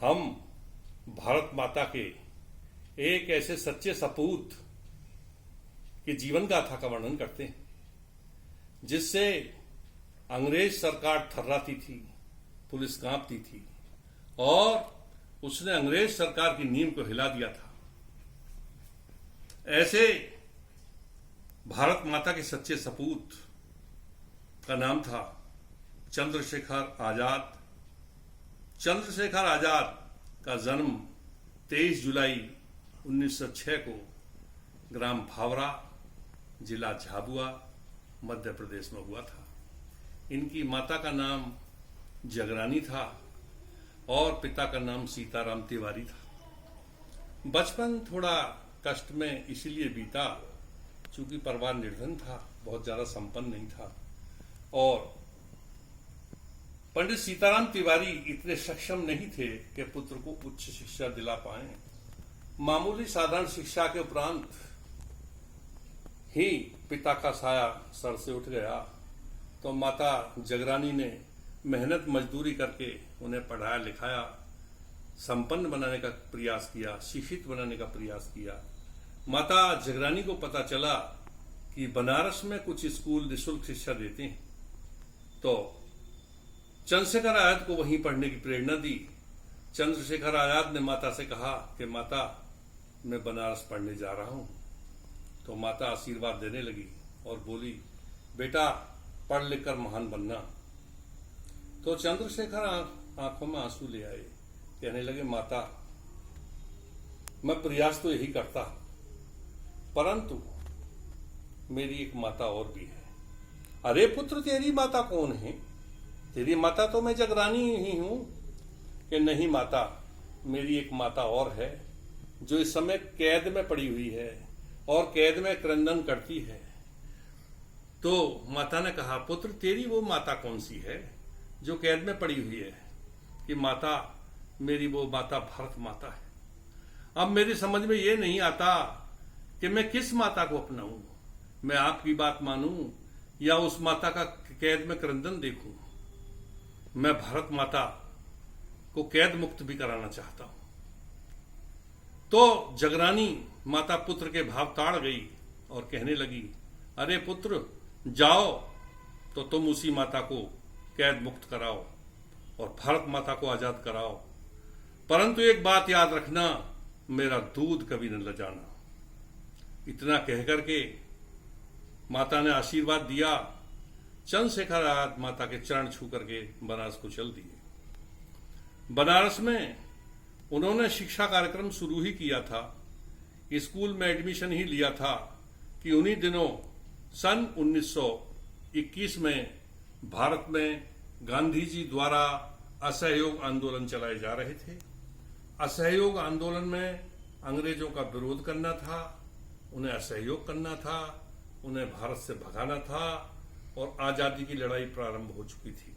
हम भारत माता के एक ऐसे सच्चे सपूत के जीवन गाथा का वर्णन करते हैं जिससे अंग्रेज सरकार थर्राती थी, पुलिस कांपती थी और उसने अंग्रेज सरकार की नींव को हिला दिया था। ऐसे भारत माता के सच्चे सपूत का नाम था चंद्रशेखर आजाद। चंद्रशेखर आजाद का जन्म 23 जुलाई 1906 को ग्राम भावरा, जिला झाबुआ, मध्य प्रदेश में हुआ था। इनकी माता का नाम जगरानी था और पिता का नाम सीताराम तिवारी था। बचपन थोड़ा कष्ट में इसीलिए बीता चूंकि परिवार निर्धन था, बहुत ज्यादा संपन्न नहीं था और पंडित सीताराम तिवारी इतने सक्षम नहीं थे कि पुत्र को उच्च शिक्षा दिला पाए। मामूली साधारण शिक्षा के उपरांत ही पिता का साया सर से उठ गया तो माता जगरानी ने मेहनत मजदूरी करके उन्हें पढ़ाया लिखाया, संपन्न बनाने का प्रयास किया, शिक्षित बनाने का प्रयास किया। माता जगरानी को पता चला कि बनारस में कुछ स्कूल निःशुल्क शिक्षा देते हैं तो चंद्रशेखर आजाद को वहीं पढ़ने की प्रेरणा दी। चंद्रशेखर आजाद ने माता से कहा कि माता, मैं बनारस पढ़ने जा रहा हूं। तो माता आशीर्वाद देने लगी और बोली, बेटा पढ़ लिख कर महान बनना। तो चंद्रशेखर आंखों में आंसू ले आए, कहने लगे, माता मैं प्रयास तो यही करता, परंतु मेरी एक माता और भी है। अरे पुत्र, तेरी माता कौन है? तेरी माता तो मैं जगरानी ही हूं। कि नहीं माता, मेरी एक माता और है जो इस समय कैद में पड़ी हुई है और कैद में क्रंदन करती है। तो माता ने कहा, पुत्र तेरी वो माता कौन सी है जो कैद में पड़ी हुई है? कि माता, मेरी वो माता भारत माता है। अब मेरी समझ में ये नहीं आता कि मैं किस माता को अपनाऊं, मैं आपकी बात मानूं या उस माता का कैद में क्रंदन देखूं। मैं भारत माता को कैद मुक्त भी कराना चाहता हूं। तो जगरानी माता पुत्र के भाव ताड़ गई और कहने लगी, अरे पुत्र जाओ तो तुम उसी माता को कैद मुक्त कराओ और भारत माता को आजाद कराओ, परंतु एक बात याद रखना, मेरा दूध कभी न लजाना। इतना कहकर के माता ने आशीर्वाद दिया। चंद्रशेखर आजाद माता के चरण छू करके बनारस को चल दिए। बनारस में उन्होंने शिक्षा कार्यक्रम शुरू ही किया था, स्कूल में एडमिशन ही लिया था कि उन्हीं दिनों सन 1921 में भारत में गांधी जी द्वारा असहयोग आंदोलन चलाए जा रहे थे। असहयोग आंदोलन में अंग्रेजों का विरोध करना था, उन्हें असहयोग करना था, उन्हें भारत से भगाना था और आजादी की लड़ाई प्रारंभ हो चुकी थी।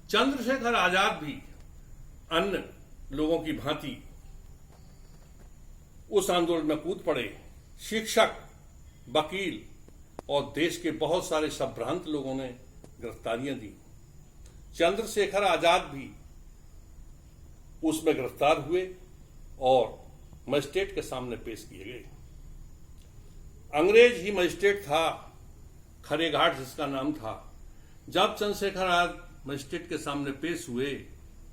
चंद्रशेखर आजाद भी अन्य लोगों की भांति उस आंदोलन में कूद पड़े। शिक्षक, वकील और देश के बहुत सारे संभ्रांत लोगों ने गिरफ्तारियां दी। चंद्रशेखर आजाद भी उसमें गिरफ्तार हुए और मजिस्ट्रेट के सामने पेश किए गए। अंग्रेज ही मजिस्ट्रेट था, खरेघाट जिसका नाम था। जब चंद्रशेखर आजाद मजिस्ट्रेट के सामने पेश हुए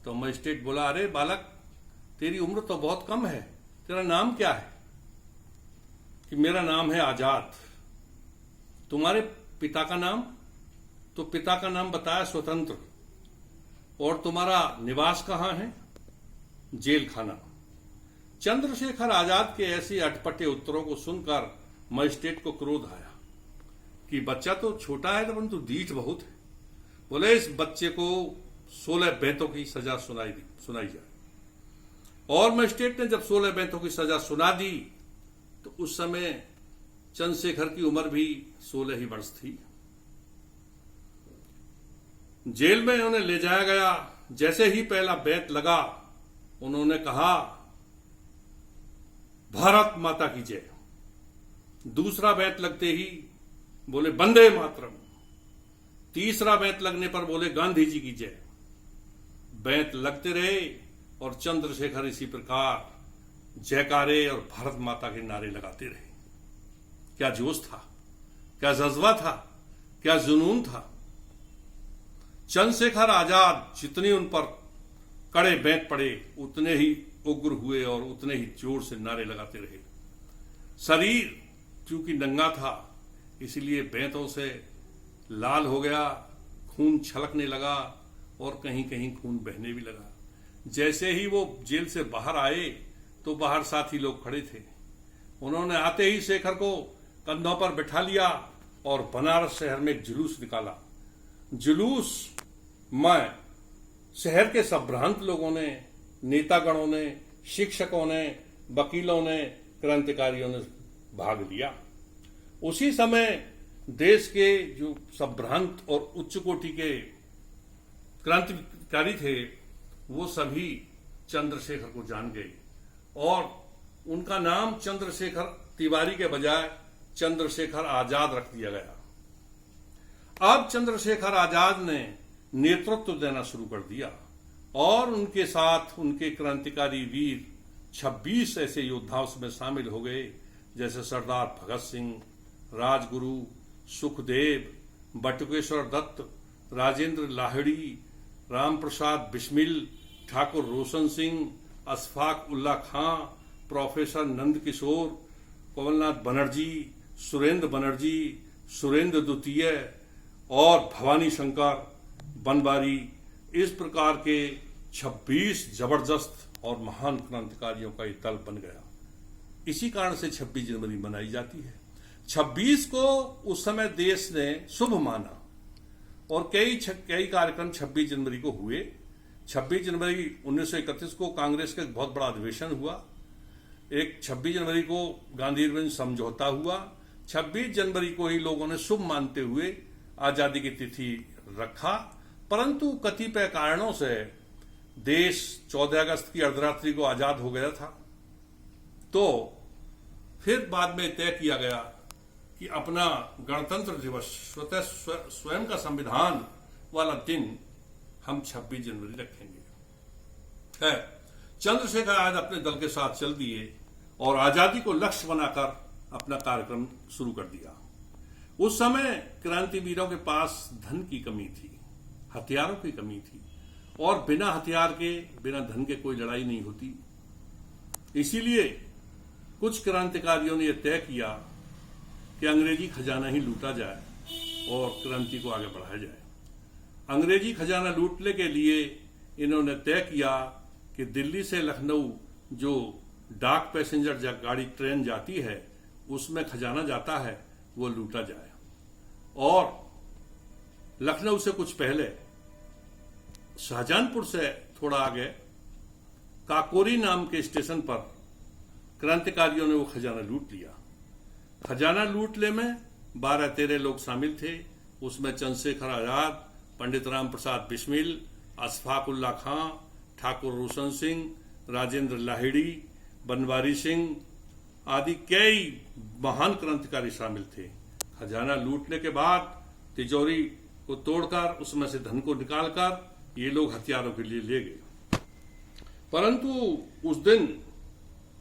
तो मजिस्ट्रेट बोला, अरे बालक, तेरी उम्र तो बहुत कम है, तेरा नाम क्या है? कि मेरा नाम है आजाद। तुम्हारे पिता का नाम? तो पिता का नाम बताया स्वतंत्र। और तुम्हारा निवास कहां है? जेल खाना। चंद्रशेखर आजाद के ऐसे अटपटे उत्तरों को सुनकर मजिस्ट्रेट को क्रोध आया कि बच्चा तो छोटा है परंतु दीठ बहुत है। बोले, इस बच्चे को 16 बेंतों की सजा सुनाई जाए। और मजिस्ट्रेट ने जब 16 बेंतों की सजा सुना दी तो उस समय चंद्रशेखर की उम्र भी 16 ही वर्ष थी। जेल में उन्हें ले जाया गया। जैसे ही पहला बेंत लगा, उन्होंने कहा, भारत माता की जय। दूसरा बेंत लगते ही बोले, वंदे मातरम। तीसरा बेंत लगने पर बोले, गांधी जी की जय। बैंत लगते रहे और चंद्रशेखर इसी प्रकार जयकारे और भारत माता के नारे लगाते रहे। क्या जोश था, क्या जज्बा था, क्या जुनून था। चंद्रशेखर आजाद जितने उन पर कड़े बैंत पड़े उतने ही उग्र हुए और उतने ही जोर से नारे लगाते रहे। शरीर चूंकि नंगा था इसलिए बैंतों से लाल हो गया, खून छलकने लगा और कहीं कहीं खून बहने भी लगा। जैसे ही वो जेल से बाहर आए तो बाहर साथी लोग खड़े थे। उन्होंने आते ही शेखर को कंधों पर बिठा लिया और बनारस शहर में एक जुलूस निकाला। जुलूस में शहर के संभ्रांत लोगों ने, नेतागणों ने, शिक्षकों ने, वकीलों ने, क्रांतिकारियों ने भाग लिया। उसी समय देश के जो संभ्रांत और उच्च कोटि के क्रांतिकारी थे वो सभी चंद्रशेखर को जान गए और उनका नाम चंद्रशेखर तिवारी के बजाय चंद्रशेखर आजाद रख दिया गया। अब चंद्रशेखर आजाद ने नेतृत्व देना शुरू कर दिया और उनके साथ उनके क्रांतिकारी वीर 26 ऐसे योद्धा उसमें शामिल हो गए, जैसे सरदार भगत सिंह, राजगुरु, सुखदेव, बटुकेश्वर दत्त, राजेंद्र लाहिड़ी, राम प्रसाद बिस्मिल, ठाकुर रोशन सिंह, अशफाक उल्ला खां, प्रोफेसर नंद किशोर, कमलनाथ बनर्जी, सुरेंद्र बनर्जी, सुरेंद्र द्वितीय और भवानी शंकर बनवारी। इस प्रकार के 26 जबरदस्त और महान क्रांतिकारियों का एक दल बन गया। इसी कारण से 26 जनवरी मनाई जाती है। 26 को उस समय देश ने शुभ माना और कई कार्यक्रम 26 जनवरी को हुए। 26 जनवरी 1931 को कांग्रेस का एक बहुत बड़ा अधिवेशन हुआ। एक 26 जनवरी को गांधी समझौता हुआ। 26 जनवरी को ही लोगों ने शुभ मानते हुए आजादी की तिथि रखा, परंतु कतिपय कारणों से देश 14 अगस्त की अर्धरात्रि को आजाद हो गया था। तो फिर बाद में तय किया गया कि अपना गणतंत्र दिवस, स्वयं का संविधान वाला दिन हम 26 जनवरी रखेंगे। है चंद्रशेखर आजाद अपने दल के साथ चल दिए और आजादी को लक्ष्य बनाकर अपना कार्यक्रम शुरू कर दिया। उस समय क्रांतिवीरों के पास धन की कमी थी, हथियारों की कमी थी और बिना हथियार के, बिना धन के कोई लड़ाई नहीं होती। इसीलिए कुछ क्रांतिकारियों ने यह तय किया कि अंग्रेजी खजाना ही लूटा जाए और क्रांति को आगे बढ़ाया जाए। अंग्रेजी खजाना लूटने के लिए इन्होंने तय किया कि दिल्ली से लखनऊ जो डाक पैसेंजर गाड़ी ट्रेन जाती है उसमें खजाना जाता है, वो लूटा जाए। और लखनऊ से कुछ पहले शाहजहांपुर से थोड़ा आगे काकोरी नाम के स्टेशन पर क्रांतिकारियों ने वो खजाना लूट लिया। खजाना लूटने में 12-13 लोग शामिल थे। उसमें चंद्रशेखर आजाद, पंडित राम प्रसाद बिस्मिल, अशफाक उल्ला खां, ठाकुर रोशन सिंह, राजेंद्र लाहिड़ी, बनवारी सिंह आदि कई महान क्रांतिकारी शामिल थे। खजाना लूटने के बाद तिजोरी को तोड़कर उसमें से धन को निकालकर ये लोग हथियारों के लिए ले गए। परंतु उस दिन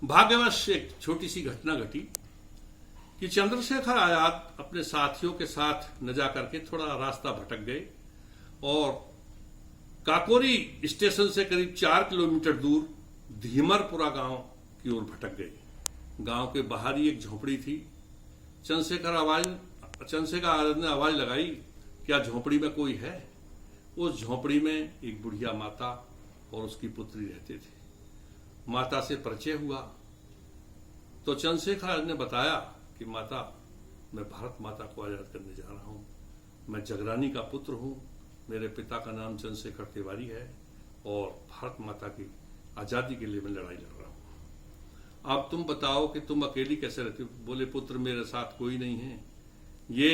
भाग्यवश एक छोटी सी घटना घटी कि चंद्रशेखर आजाद अपने साथियों के साथ न जाकर के थोड़ा रास्ता भटक गए और काकोरी स्टेशन से करीब 4 किलोमीटर दूर धीमरपुरा गांव की ओर भटक गए। गांव के बाहर ही एक झोपड़ी थी। चंद्रशेखर आजाद ने आवाज लगाई, क्या झोपड़ी में कोई है? उस झोपड़ी में एक बुढ़िया माता और उसकी पुत्री रहते थे। माता से परिचय हुआ तो चंद्रशेखर आजाद ने बताया कि माता, मैं भारत माता को आजाद करने जा रहा हूं। मैं जगरानी का पुत्र हूं। मेरे पिता का नाम चंद्रशेखर तिवारी है और भारत माता की आजादी के लिए मैं लड़ाई लड़ रहा हूं। अब तुम बताओ कि तुम अकेली कैसे रहती हो? बोले, पुत्र मेरे साथ कोई नहीं है। ये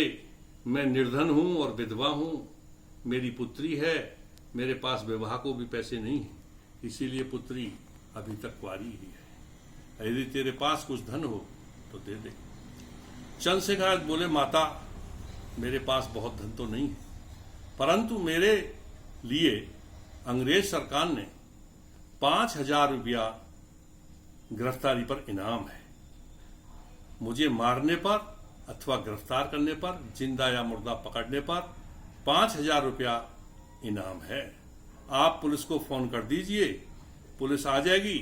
मैं निर्धन हूं और विधवा हूं। मेरी पुत्री है, मेरे पास विवाह को भी पैसे नहीं है, इसीलिए पुत्री अभी तक कुंवारी ही है। यदि तेरे पास कुछ धन हो तो दे दे। चंद्रशेखर बोले, माता मेरे पास बहुत धन तो नहीं है, परंतु मेरे लिए अंग्रेज सरकार ने 5,000 रुपया गिरफ्तारी पर इनाम है। मुझे मारने पर अथवा गिरफ्तार करने पर, जिंदा या मुर्दा पकड़ने पर 5,000 रुपया इनाम है। आप पुलिस को फोन कर दीजिए, पुलिस आ जाएगी,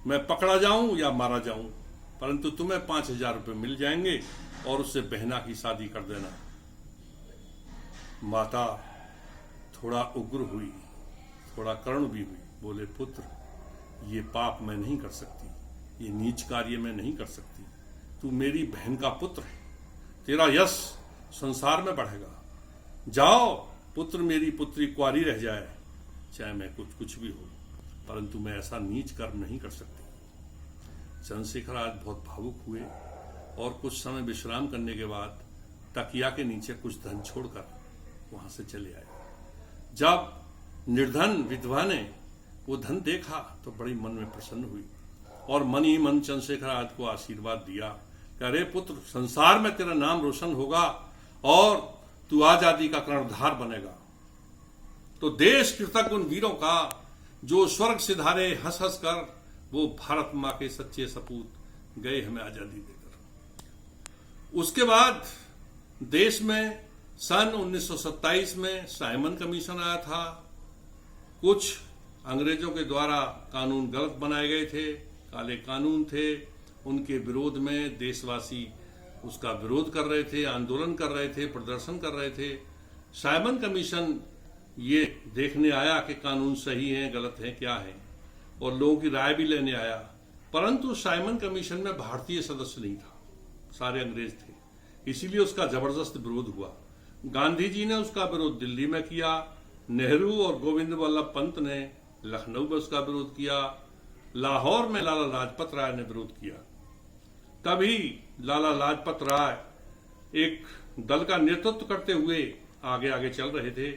मैं पकड़ा जाऊं या मारा जाऊं, परंतु तुम्हें 5,000 रुपये मिल जाएंगे और उससे बहना की शादी कर देना। माता थोड़ा उग्र हुई, थोड़ा करुण भी हुई। बोले, पुत्र, ये पाप मैं नहीं कर सकती, ये नीच कार्य मैं नहीं कर सकती। तू मेरी बहन का पुत्र है, तेरा यश संसार में बढ़ेगा। जाओ पुत्र, मेरी पुत्री कुंवारी रह जाए, चाहे मैं कुछ भी हो, परंतु मैं ऐसा नीच कर्म नहीं कर सकती। चंद्रशेखर आज बहुत भावुक हुए और कुछ समय विश्राम करने के बाद तकिया के नीचे कुछ धन छोड़कर वहां से चले आए। जब निर्धन विधवा ने वो धन देखा तो बड़ी मन में प्रसन्न हुई और मन ही मन चंद्रशेखर आजाद को आशीर्वाद दिया कि अरे पुत्र, संसार में तेरा नाम रोशन होगा और तू आजादी का कर्णधार बनेगा। तो देश कृतज्ञ उन वीरों का जो स्वर्ग सिधारे हंस हंस कर वो भारत मां के सच्चे सपूत गए हमें आजादी देकर। उसके बाद देश में सन 1927 में साइमन कमीशन आया था। कुछ अंग्रेजों के द्वारा कानून गलत बनाए गए थे, काले कानून थे, उनके विरोध में देशवासी उसका विरोध कर रहे थे, आंदोलन कर रहे थे, प्रदर्शन कर रहे थे। साइमन कमीशन ये देखने आया कि कानून सही है गलत है क्या है, और लोगों की राय भी लेने आया। परंतु साइमन कमीशन में भारतीय सदस्य नहीं था, सारे अंग्रेज थे, इसीलिए उसका जबरदस्त विरोध हुआ। गांधी जी ने उसका विरोध दिल्ली में किया, नेहरू और गोविंद वल्लभ पंत ने लखनऊ में उसका विरोध किया, लाहौर में लाला लाजपत राय ने विरोध किया। तभी लाला लाजपत राय एक दल का नेतृत्व करते हुए आगे आगे चल रहे थे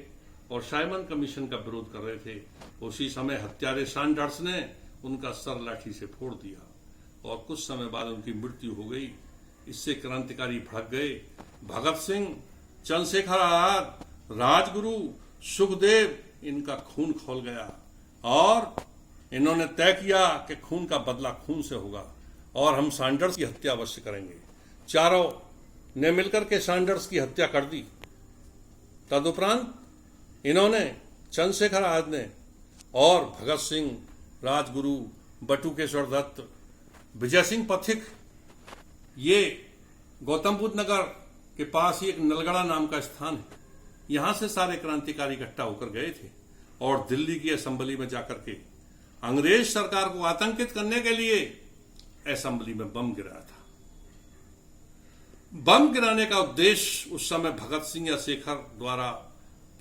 और साइमन कमीशन का विरोध कर रहे थे। उसी समय हत्यारे सैंडर्स ने उनका सर लाठी से फोड़ दिया और कुछ समय बाद उनकी मृत्यु हो गई। इससे क्रांतिकारी भड़क गए। भगत सिंह, चंद्रशेखर आजाद, राजगुरु, सुखदेव, इनका खून खौल गया और इन्होंने तय किया कि खून का बदला खून से होगा और हम सैंडर्स की हत्या अवश्य करेंगे। चारों ने मिलकर के सैंडर्स की हत्या कर दी। तदुपरांत इन्होंने, चंद्रशेखर आजाद ने और भगत सिंह, राजगुरु, बटुकेश्वर दत्त, विजय सिंह पथिक, ये गौतम बुद्ध नगर के पास ही एक नलगड़ा नाम का स्थान है, यहां से सारे क्रांतिकारी इकट्ठा होकर गए थे और दिल्ली की असेंबली में जाकर के अंग्रेज सरकार को आतंकित करने के लिए असेंबली में बम गिराया था। बम गिराने का उद्देश्य उस समय भगत सिंह या शेखर द्वारा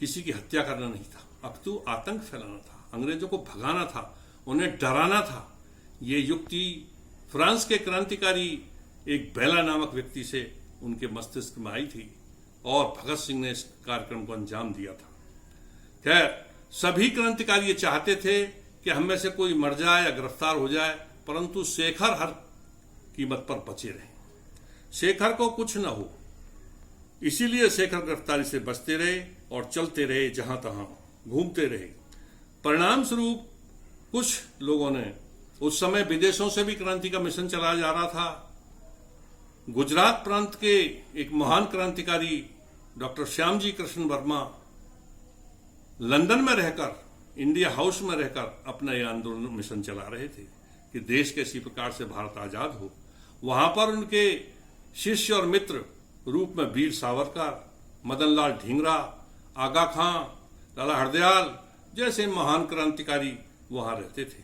किसी की हत्या करना नहीं था, अपितु आतंक फैलाना था, अंग्रेजों को भगाना था, उन्हें डराना था। ये युक्ति फ्रांस के क्रांतिकारी एक बेला नामक व्यक्ति से उनके मस्तिष्क में आई थी और भगत सिंह ने इस कार्यक्रम को अंजाम दिया था। खैर, सभी क्रांतिकारी ये चाहते थे कि हम में से कोई मर जाए या गिरफ्तार हो जाए, परंतु शेखर हर कीमत पर बचे रहे, शेखर को कुछ न हो। इसीलिए शेखर गिरफ्तारी से बचते रहे और चलते रहे, जहां तहां घूमते रहे। परिणाम स्वरूप कुछ लोगों ने, उस समय विदेशों से भी क्रांति का मिशन चलाया जा रहा था। गुजरात प्रांत के एक महान क्रांतिकारी डॉक्टर श्यामजी कृष्ण वर्मा लंदन में रहकर, इंडिया हाउस में रहकर अपना यह आंदोलन मिशन चला रहे थे कि देश कैसी प्रकार से भारत आजाद हो। वहां पर उनके शिष्य और मित्र रूप में वीर सावरकर, मदनलाल ढींगरा, आगा खां, लाला हरदयाल जैसे महान क्रांतिकारी वहां रहते थे।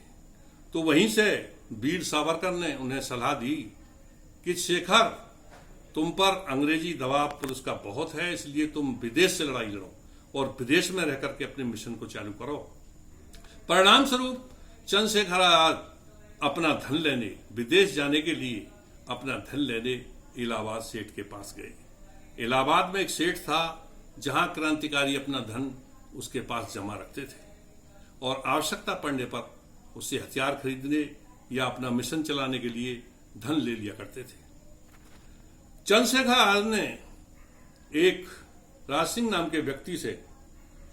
तो वहीं से वीर सावरकर ने उन्हें सलाह दी कि शेखर, तुम पर अंग्रेजी दबाव पुलिस का बहुत है, इसलिए तुम विदेश से लड़ाई लड़ो और विदेश में रहकर के अपने मिशन को चालू करो। परिणाम स्वरूप चंद्रशेखर आजाद अपना धन लेने, विदेश जाने के लिए अपना धन लेने इलाहाबाद सेठ के पास गए। इलाहाबाद में एक सेठ था जहां क्रांतिकारी अपना धन उसके पास जमा रखते थे और आवश्यकता पड़ने पर उससे हथियार खरीदने या अपना मिशन चलाने के लिए धन ले लिया करते थे। चंद्रशेखर आजाद ने एक राज सिंह नाम के व्यक्ति से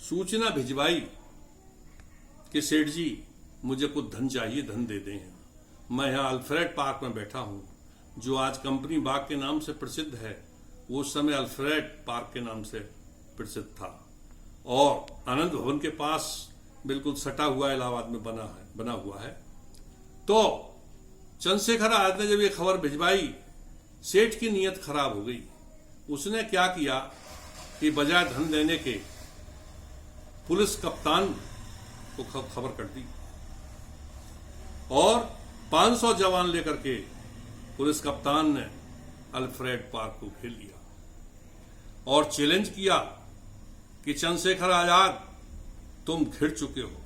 सूचना भिजवाई कि सेठ जी मुझे कुछ धन चाहिए, धन दे दें। मैं यहाँ अल्फ्रेड पार्क में बैठा हूँ, जो आज कंपनी बाग के नाम से प्रसिद्ध है, वो उस समय अल्फ्रेड पार्क के नाम से प्रसिद्ध था। और आनंद भवन के पास बिल्कुल सटा हुआ इलाहाबाद में बना हुआ है। तो चंद्रशेखर आजाद ने जब ये खबर भिजवाई, सेठ की नीयत खराब हो गई। उसने क्या किया कि बजाय धन देने के पुलिस कप्तान को खबर कर दी और 500 जवान लेकर के पुलिस कप्तान ने अल्फ्रेड पार्क को घेर लिया और चैलेंज किया कि चंद्रशेखर आजाद तुम घिर चुके हो,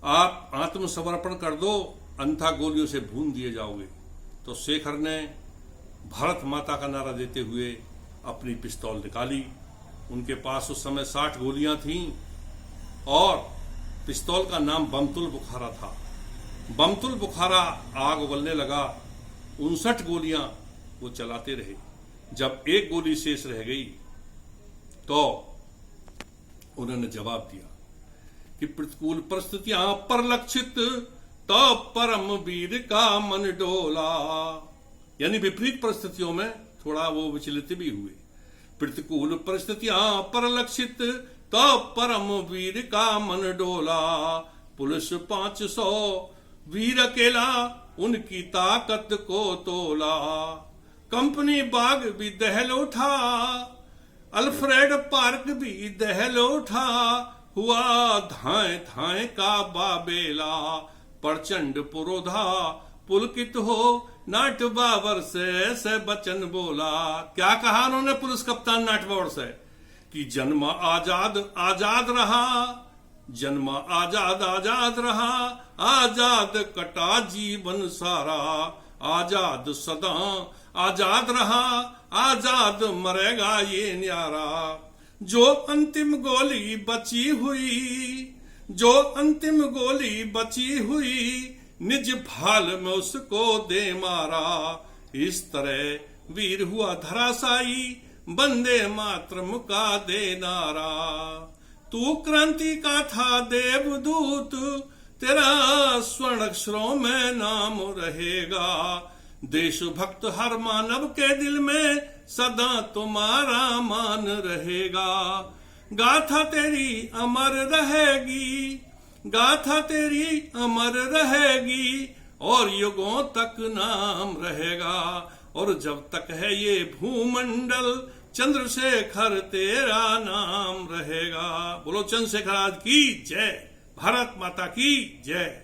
आप आत्मसमर्पण कर दो, अन्यथा गोलियों से भून दिए जाओगे। तो शेखर ने भारत माता का नारा देते हुए अपनी पिस्तौल निकाली। उनके पास उस समय 60 गोलियां थीं और पिस्तौल का नाम बमतुल बुखारा था। बमतुल बुखारा आग उगलने लगा, 59 गोलियां वो चलाते रहे। जब एक गोली शेष रह गई तो उन्होंने जवाब दिया कि प्रतिकूल परिस्थितियां परलक्षित तो परम वीर का मन डोला, यानी विपरीत परिस्थितियों में थोड़ा वो विचलित भी हुए। प्रतिकूल परिस्थितियां परलक्षित तो परम वीर का मन डोला, पुलिस 500 वीर अकेला उनकी ताकत को तोला। कंपनी बाग भी दहल उठा, अल्फ्रेड पार्क भी दहल उठा, हुआ धाए धाए का बाबेला, प्रचंड पुरोधा पुलकित हो नाट बाबर से बचन बोला। क्या कहा उन्होंने पुलिस कप्तान नाट बाबर से कि जन्म आजाद आजाद रहा, जन्म आजाद आजाद रहा, आजाद कटा जीवन सारा, आजाद सदा आजाद रहा, आजाद मरेगा ये न्यारा। जो अंतिम गोली बची हुई, जो अंतिम गोली बची हुई, निज भाल में उसको दे मारा। इस तरह वीर हुआ धराशायी, बंदे मातरम का दे नारा। तू क्रांति का था देवदूत, तेरा स्वर्ण अक्षरों में नाम रहेगा। देशभक्त हर मानव के दिल में सदा तुम्हारा मान रहेगा। गाथा तेरी अमर रहेगी, गाथा तेरी अमर रहेगी, और युगों तक नाम रहेगा। और जब तक है ये भूमंडल, चंद्रशेखर तेरा नाम रहेगा। बोलो चंद्रशेखर आज की जय, भारत माता की जय।